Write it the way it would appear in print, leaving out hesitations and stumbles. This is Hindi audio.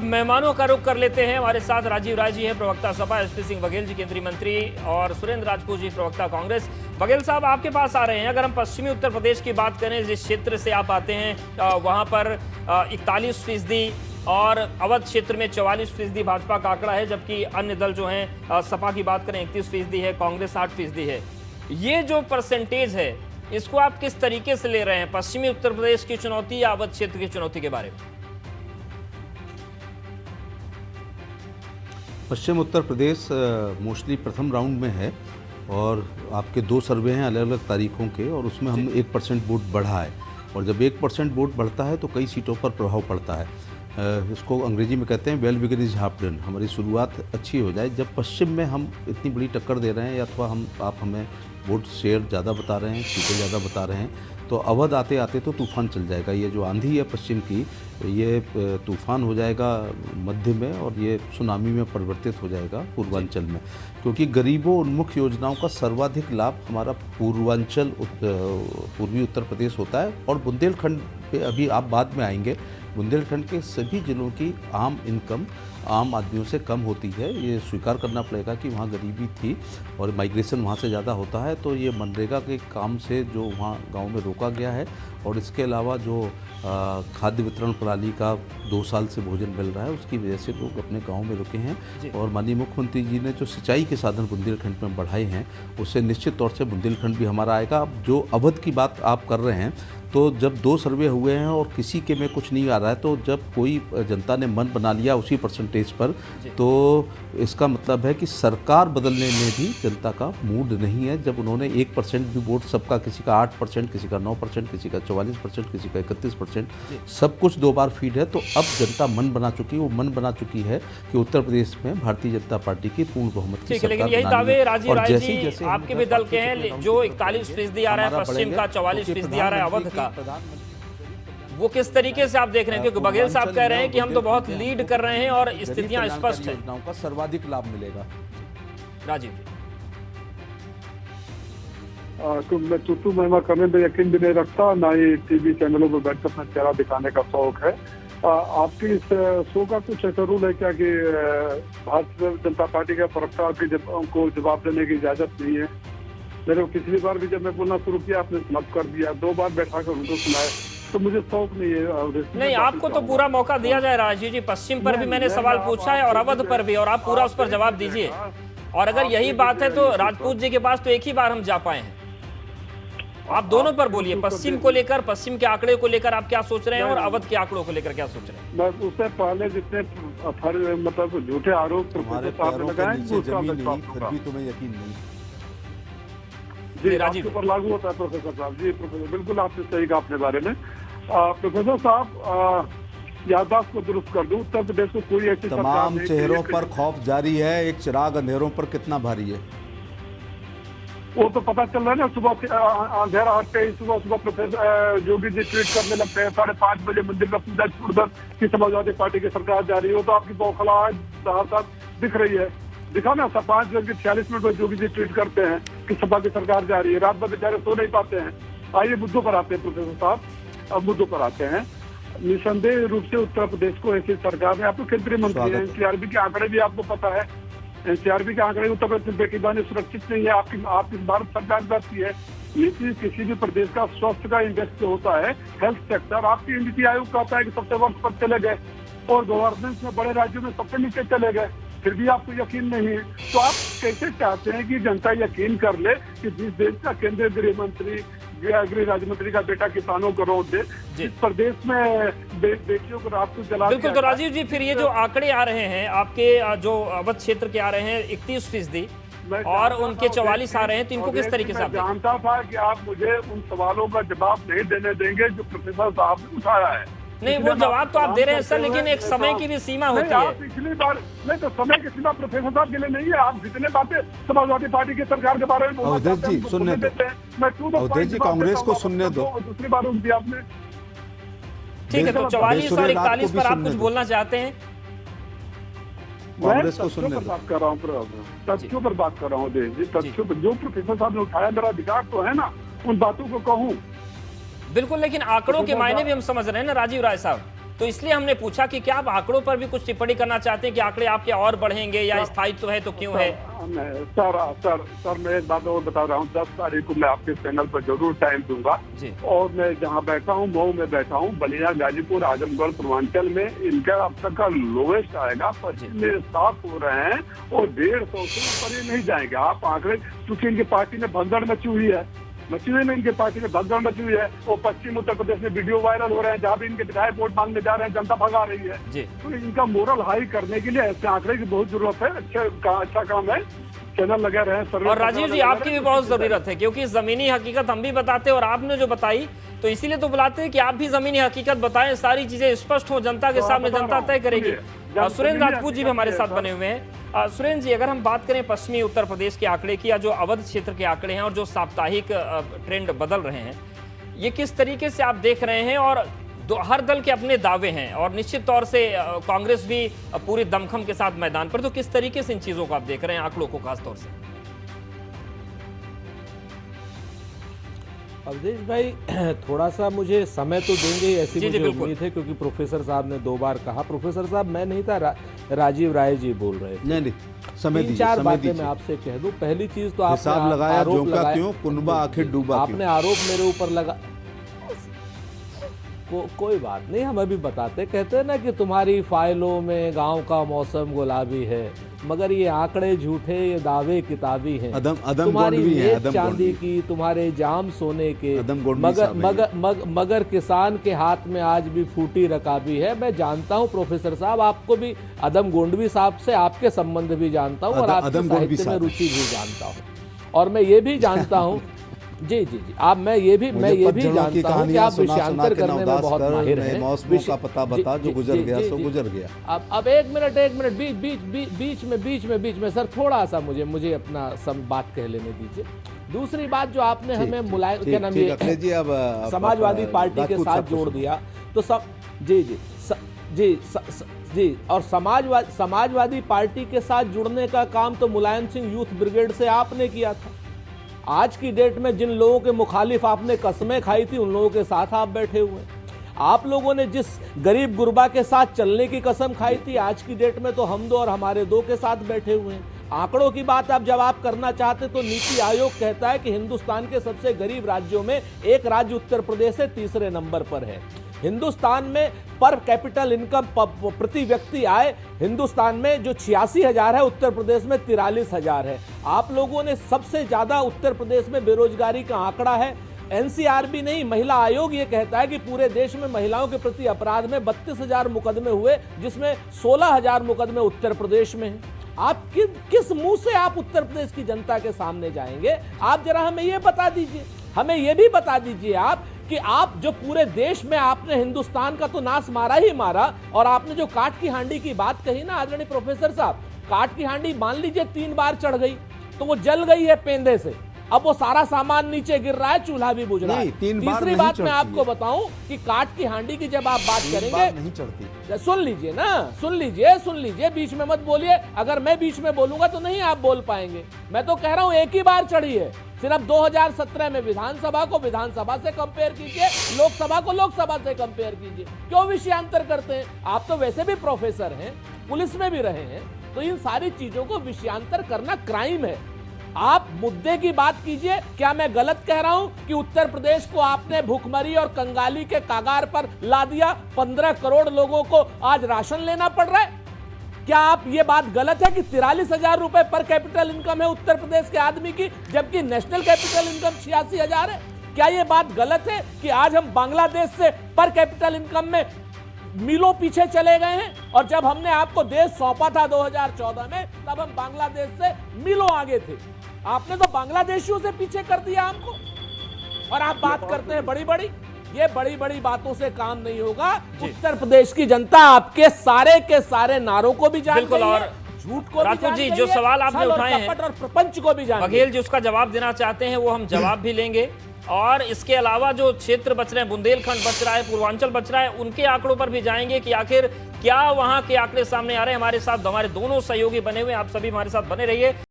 मेहमानों का रुख कर लेते हैं। हमारे साथ राजीव राय जी हैं, प्रवक्ता सपा, एसपी सिंह बघेल जी केंद्रीय मंत्री और सुरेंद्र राजपूत जी प्रवक्ता कांग्रेस। बघेल साहब आपके पास आ रहे हैं। अगर हम पश्चिमी उत्तर प्रदेश की बात करें, जिस क्षेत्र से आप आते हैं वहां पर 41% और अवध क्षेत्र में 44% भाजपा का आंकड़ा है, जबकि अन्य दल जो हैं सपा की बात करें 31% है, कांग्रेस 8% है। ये जो परसेंटेज है इसको आप किस तरीके से ले रहे हैं, पश्चिमी उत्तर प्रदेश की चुनौती या अवध क्षेत्र की चुनौती के बारे में? पश्चिम उत्तर प्रदेश मोस्टली प्रथम राउंड में है और आपके 2 सर्वे हैं अलग अलग तारीखों के, और उसमें हम 1% वोट बढ़ा है। और जब 1% वोट बढ़ता है तो कई सीटों पर प्रभाव पड़ता है। इसको अंग्रेजी में कहते हैं well begin is half done. हमारी शुरुआत अच्छी हो जाए, जब पश्चिम में हम इतनी बड़ी टक्कर दे रहे हैं अथवा आप हमें वोट शेयर ज़्यादा बता रहे हैं, सीटें ज़्यादा बता रहे हैं, तो अवध आते आते तो तूफान चल जाएगा। ये जो आंधी है पश्चिम की, ये तूफान हो जाएगा मध्य में और ये सुनामी में परिवर्तित हो जाएगा पूर्वांचल में, क्योंकि गरीबों उन्मुख योजनाओं का सर्वाधिक लाभ हमारा पूर्वी उत्तर प्रदेश होता है। और बुंदेलखंड पे अभी आप बाद में आएंगे, बुंदेलखंड के सभी जिलों की आम इनकम आम आदमियों से कम होती है। ये स्वीकार करना पड़ेगा कि वहाँ गरीबी थी और माइग्रेशन वहाँ से ज़्यादा होता है। तो ये मनरेगा के काम से जो वहाँ गांव में रोका गया है, और इसके अलावा जो खाद्य वितरण प्रणाली का 2 साल से भोजन मिल रहा है, उसकी वजह से लोग अपने गांव में रुके हैं। और माननीय मुख्यमंत्री जी ने जो सिंचाई के साधन बुंदेलखंड में बढ़ाए हैं, उससे निश्चित तौर से बुंदेलखंड भी हमारा आएगा। अब जो अवध की बात आप कर रहे हैं, तो जब 2 सर्वे हुए हैं और किसी के में कुछ नहीं आ रहा है, तो जब कोई जनता ने मन बना लिया उसी परसेंटेज पर, तो इसका मतलब है कि सरकार बदलने में भी जनता का मूड नहीं है। जब उन्होंने 1% भी वोट सबका, किसी का 8%, किसी का 9%, किसी का 44%, किसी का 31%, सब कुछ 2 बार फीड है, तो अब जनता मन बना चुकी है। वो मन बना चुकी है कि उत्तर प्रदेश में भारतीय जनता पार्टी की पूर्ण बहुमत की सरकार। लेकिन यही दावे राजीव राय जी आपके भी दल के हैं, जो 41% आ रहा है पश्चिम का, 44% आ रहा है अवध का, वो किस तरीके से आप देख रहे हैं? क्योंकि बघेल साहब कह रहे हैं कि हम तो बहुत लीड कर रहे हैं और स्थितियां स्पष्ट हैं। योजनाओं का सर्वाधिक लाभ मिलेगा। राजीव तो मैं चुटू महिमा करने में यकीन भी नहीं रखता, ना ही टीवी चैनलों पर बैठकर अपना चेहरा दिखाने का शौक है। आपकी इस शो का कुछ ऐसा रूल है क्या कि भारतीय जनता पार्टी का प्रवक्ता को जवाब देने की इजाजत नहीं है? मेरे को पिछली बार भी जब मैं बोलना शुरू किया आपने समाप्त कर दिया, 2 बार बैठा कर उनको सुनाए, तो मुझे शौक नहीं है। नहीं, आपको तो पूरा मौका दिया जाए राजीव जी। पश्चिम पर भी मैंने सवाल पूछा है और अवध पर भी, और आप पूरा उस पर जवाब दीजिए। और अगर यही बात है तो राजपूत जी के पास तो एक ही बार हम जा पाए हैं। आप दोनों पर बोलिए, पश्चिम को लेकर, पश्चिम के आंकड़े को लेकर आप क्या सोच रहे हैं और अवध के आंकड़ों को लेकर क्या सोच रहे हैं? मैं उससे पहले जितने मतलब झूठे आरोप लगाए, फिर भी तुम्हें यकीन नहीं जी आपके ऊपर लागू होता है प्रोफेसर साहब। जी प्रोफेसर, बिल्कुल आपने सही कहा अपने बारे में। प्रोफेसर साहब, याददाश्त को दुरुस्त कर दूं, उत्तर प्रदेश को कोई ऐसी तमाम चेहरों पर खौफ जारी है, एक चिराग अंधेरों पर कितना भारी है वो तो पता चल रहा है ना। सुबह अंधेरा हटते ही सुबह प्रोफेसर योगी जी ट्वीट करने लगते हैं 5:30 बजे मंदिर का पूजा छोड़कर कि समाजवादी पार्टी की सरकार जा रही है। वो तो आपकी बौखलाहट दिख रही है। दिखा ना, 5:46 पर योगी जी ट्वीट करते हैं कि सपा की सरकार जा रही है। रात भर बेचारे सो नहीं पाते हैं। आइए मुद्दों पर आते हैं प्रोफेसर साहब, अब मुद्दों पर आते हैं। निसंदेह रूप से उत्तर प्रदेश को ऐसी सरकार में, आप तो केंद्रीय मंत्री हैं, एनसीआरबी के आंकड़े भी आपको पता है। एनसीआरबी के आंकड़े उत्तर प्रदेश में बेटीबानी सुरक्षित नहीं है। आपकी भारत सरकार करती है नीति, किसी भी प्रदेश का स्वास्थ्य का इंडेक्स जो होता है, हेल्थ सेक्टर, आपकी नीति आयोग कहता है कि सबसे वर्ष पर चले गए और गवर्नेंस में बड़े राज्यों में सबसे नीचे चले गए, फिर भी आपको यकीन नहीं है। तो आप कैसे चाहते हैं कि जनता यकीन कर ले कि जिस देश का केंद्रीय गृह मंत्री, गृह राज्य मंत्री का बेटा किसानों को रोड दे, जिस प्रदेश में बेटियों को रात को जला। बिल्कुल। तो राजीव जी, फिर ये जो आंकड़े आ रहे हैं आपके, जो अवध क्षेत्र के आ रहे हैं 31% और उनके 44 आ रहे हैं, तो इनको किस तरीके से आप जानता था कि आप मुझे उन सवालों का जवाब नहीं देने देंगे जो प्रोफेसर साहब ने उठाया है? नहीं, वो जवाब तो आप दे रहे हैं सर, लेकिन एक समय की भी सीमा होती है। पिछली बार नहीं, तो समय की सीमा प्रोफेसर साहब के लिए नहीं है। आप जितने बातें समाजवादी पार्टी की सरकार के बारे में अवधेश जी सुनने दो, अवधेश जी कांग्रेस को सुनने दो। दूसरी बार उनकी आपने, ठीक है, तो 44 और 41 पर आप कुछ बोलना चाहते हैं? कांग्रेस को सुनने दो। बात कर रहा हूँ, तथ्यों पर बात कर रहा हूँ देश जी, तथ्यों पर। जो प्रोफेसर साहब ने उठाया, मेरा अधिकार तो है ना उन बातों को कहूँ। बिल्कुल, लेकिन आंकड़ों के मायने भी हम समझ रहे हैं ना राजीव राय साहब। तो इसलिए हमने पूछा कि क्या आप आंकड़ों पर भी कुछ टिप्पणी करना चाहते हैं कि आंकड़े आपके और बढ़ेंगे या स्थायित्व है तो क्यों है? सर मैं एक बात और बता रहा हूँ, 10 तारीख को मैं आपके चैनल पर जरूर टाइम दूंगा जी। और मैं जहाँ बैठा हूँ मऊ में बैठा हूँ, बलिया, गाजीपुर, आजमगढ़, पूर्वांचल में इनका अब तक का लोवेस्ट आएगा। पश्चिम में 7 हो रहे हैं और 150 से ऊपर ये नहीं जाएंगे। आप आंकड़े, क्योंकि इनकी पार्टी में भगदड़ मची हुई है, इनके पार्टी में भगदड़ मची हुई है। और पश्चिम उत्तर प्रदेश में वीडियो वायरल हो रहे हैं जहाँ भी इनके विधायक वोट मांगने जा रहे हैं, जनता भगा रही है जी। तो इनका मोरल हाई करने के लिए ऐसे आंकड़े की बहुत जरूरत है। अच्छा काम है, चैनल लगे रहे सर्वे। और राजीव जी आपकी भी बहुत जरूरत है, क्योंकि जमीनी हकीकत हम भी बताते हैं और आपने जो बताई तो इसीलिए तो बुलाते हैं कि आप भी जमीनी हकीकत बताएं, सारी चीजें स्पष्ट हो जनता के सामने, जनता तय करेगी। सुरेंद्र राजपूत जी भी हमारे साथ बने हुए हैं। सुरेंद्र जी, अगर हम बात करें पश्चिमी उत्तर प्रदेश के आंकड़े की या जो अवध क्षेत्र के आंकड़े हैं और जो साप्ताहिक ट्रेंड बदल रहे हैं, ये किस तरीके से आप देख रहे हैं? और हर दल के अपने दावे हैं और निश्चित तौर से कांग्रेस भी पूरी दमखम के साथ मैदान पर, तो किस तरीके से इन चीजों को आप देख रहे हैं, आंकड़ों को खास तौर से? अवधेश भाई, थोड़ा सा मुझे समय तो देंगे ही, ऐसी मुझे उम्मीद है, क्योंकि प्रोफेसर साहब ने 2 बार कहा। प्रोफेसर साहब मैं नहीं था, राजीव राय जी बोल रहे थे। नहीं, समय दीजिए, 3-4 बातें मैं आपसे कह दूं। पहली चीज तो हिसाब लगाया, झोंका क्यों, कुनबा आखिर डूबा क्यों? आपने आरोप मेरे ऊपर लगा, कोई बात नहीं, हम अभी बताते। कहते हैं ना कि तुम्हारी फाइलों में गांव का मौसम गुलाबी है, मगर ये आंकड़े झूठे, ये दावे किताबी हैं। तुम्हारी मेज चांदी की, तुम्हारे जाम सोने के, मगर किसान के हाथ में आज भी फूटी रकाबी है। मैं जानता हूं प्रोफेसर साहब, आपको भी अदम गोंडवी साहब से आपके संबंध भी जानता हूं और आपके साहित्य में रुचि भी जानता हूं। और मैं ये भी जानता हूं जी जी जी, आप मैं ये भी जानता हूं कि आप विषयांतर करने में बहुत माहिर हैं। मौसमों का पता बता, जो गुजर गया सो गुजर गया। अब एक मिनट बीच में सर, थोड़ा सा मुझे अपना बात कह लेने दीजिए। दूसरी बात जो आपने हमें मुलायम, क्या नाम ये, समाजवादी पार्टी के साथ जोड़ दिया, तो सब जी, और समाजवादी पार्टी के साथ जुड़ने का काम तो मुलायम सिंह यूथ ब्रिगेड से आपने किया था। आज की डेट में जिन लोगों के मुखालिफ आपने कस्में खाई थी, उन लोगों के साथ आप बैठे हुए हैं। आप लोगों ने जिस गरीब गुरबा के साथ चलने की कसम खाई थी, आज की डेट में तो हम 2 और हमारे 2 के साथ बैठे हुए हैं। आंकड़ों की बात आप जब आप करना चाहते तो नीति आयोग कहता है कि हिंदुस्तान के सबसे गरीब राज्यों में एक राज्य उत्तर प्रदेश है, 3रे नंबर पर है। हिंदुस्तान में पर कैपिटल इनकम, प्रति व्यक्ति आय, हिंदुस्तान में जो 86,000 है, उत्तर प्रदेश में 43,000 है। आप लोगों ने सबसे ज्यादा उत्तर प्रदेश में बेरोजगारी का आंकड़ा है। एनसीआरबी नहीं, महिला आयोग ये कहता है कि पूरे देश में महिलाओं के प्रति अपराध में 32,000 मुकदमे हुए, जिसमें 16,000 मुकदमे उत्तर प्रदेश में हैं। आप किस मुंह से आप उत्तर प्रदेश की जनता के सामने जाएंगे? आप जरा हमें ये बता दीजिए, हमें ये भी बता दीजिए आप कि आप जो पूरे देश में आपने हिंदुस्तान का तो नाश मारा ही मारा, और आपने जो काठ की हांडी की बात कही ना आदरणीय प्रोफेसर साहब, काठ की हांडी मान लीजिए 3 बार चढ़ गई तो वो जल गई है पेंदे से, अब वो सारा सामान नीचे गिर रहा है, चूल्हा भी बुझ रहा है। तीसरी बात मैं आपको बताऊं कि काठ की हांडी की जब आप बात करेंगे, नहीं चढ़ती। सुन लीजिए ना, सुन लीजिए, बीच में मत बोलिए। अगर मैं बीच में बोलूंगा तो नहीं आप बोल पाएंगे। मैं तो कह रहा हूं एक ही बार चढ़ी है, सिर्फ 2017 में। विधानसभा को विधानसभा से कंपेयर कीजिए, लोकसभा को लोकसभा से कंपेयर कीजिए। क्यों विषयांतर करते हैं? आप तो वैसे भी प्रोफेसर हैं, पुलिस में भी रहे हैं, तो इन सारी चीजों को विषयांतर करना क्राइम है। आप मुद्दे की बात कीजिए। क्या मैं गलत कह रहा हूं कि उत्तर प्रदेश को आपने भूखमरी और कंगाली के कागार पर ला दिया? 15 करोड़ लोगों को आज राशन लेना पड़ रहा है। क्या आप ये बात गलत है कि 43,000 रुपए पर कैपिटल इनकम है उत्तर प्रदेश के आदमी की, जबकि नेशनल कैपिटल इनकम 86,000 है? क्या ये बात गलत है कि आज हम बांग्लादेश से पर कैपिटल इनकम में मीलों पीछे चले गए हैं? और जब हमने आपको देश सौंपा था 2014 में, तब हम बांग्लादेश से मीलों आगे थे। आपने तो बांग्लादेशियों से पीछे कर दिया हमको, और आप बात करते हैं बड़ी बड़ी। ये बड़ी बड़ी बातों से काम नहीं होगा। उत्तर प्रदेश की जनता आपके सारे के सारे नारों को भी जान गई है, और झूठ को भी जान गई है, जो सवाल आपने उठाए हैं और प्रपंच को भी जान गई है। बघेल जी उसका जवाब देना चाहते हैं, वो हम जवाब भी लेंगे। और इसके अलावा जो क्षेत्र बच रहे हैं, बुंदेलखंड बच रहा है, पूर्वांचल बच रहा है, उनके आंकड़ों पर भी जाएंगे कि आखिर क्या वहां के आंकड़े सामने आ रहे हैं। हमारे साथ हमारे दोनों सहयोगी बने हुए, आप सभी हमारे साथ बने रहिए।